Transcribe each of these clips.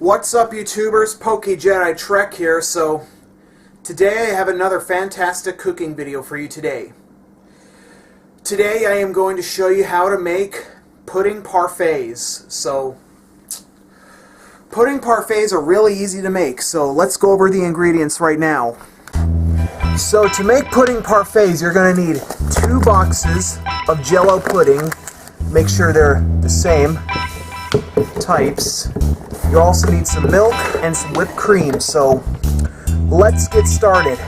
What's up, YouTubers? PokeJediTrek's here. So today I have another fantastic cooking video for you today. Today I am going to show you how to make pudding parfaits. So pudding parfaits are really easy to make, so let's go over the ingredients right now. So to make pudding parfaits, you're going to need 2 boxes of Jell-O pudding. Make sure they're the same types. You also need some milk and some whipped cream, so let's get started.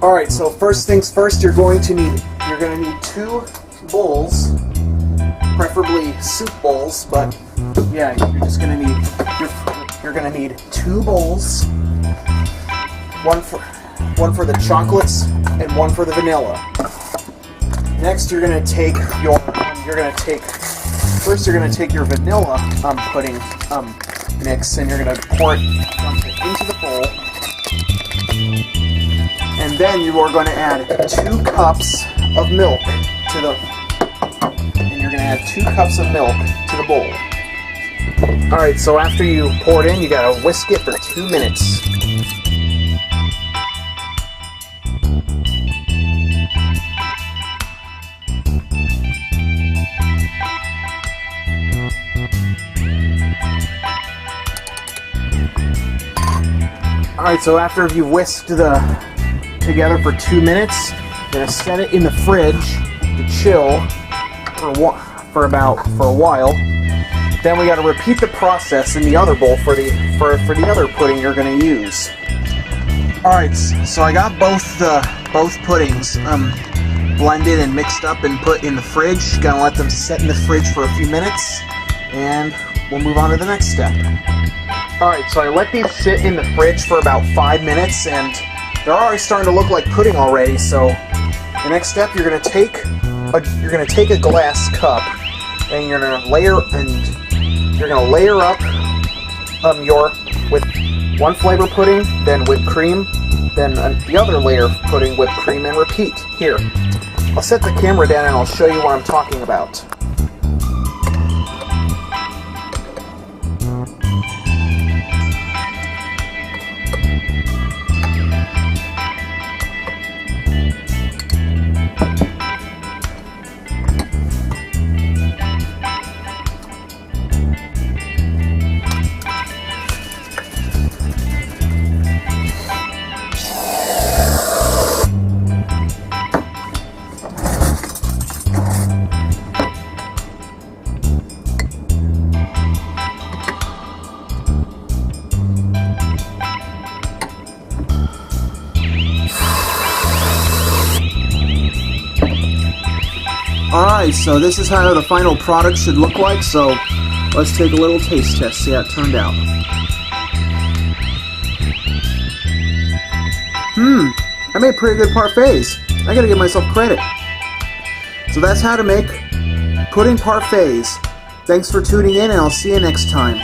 Alright, so first things first, you're going to need 2 bowls, preferably soup bowls, but yeah, you're gonna need 2 bowls, one for the chocolates and one for the vanilla. Next, you're gonna take your vanilla pudding mix, and you're gonna pour it into the bowl, and then you are going to add 2 cups of milk to the bowl. Alright, so after you pour it in, you gotta whisk it for 2 minutes. Alright, so after you've whisked together for 2 minutes, you're going to set it in the fridge to chill for a while. Then we got to repeat the process in the other bowl for the other pudding you're going to use. Alright, so I got both puddings blended and mixed up and put in the fridge. Gonna let them set in the fridge for a few minutes, and we'll move on to the next step. Alright, so I let these sit in the fridge for about 5 minutes, and they're already starting to look like pudding already. So the next step, you're gonna take a glass cup, and you're gonna layer up with one flavor pudding, then whipped cream, then the other layer of pudding, whipped cream, and repeat. Here, I'll set the camera down and I'll show you what I'm talking about. Alright, so this is how the final product should look like, so let's take a little taste test, see how it turned out. I made pretty good parfaits. I gotta give myself credit. So that's how to make pudding parfaits. Thanks for tuning in, and I'll see you next time.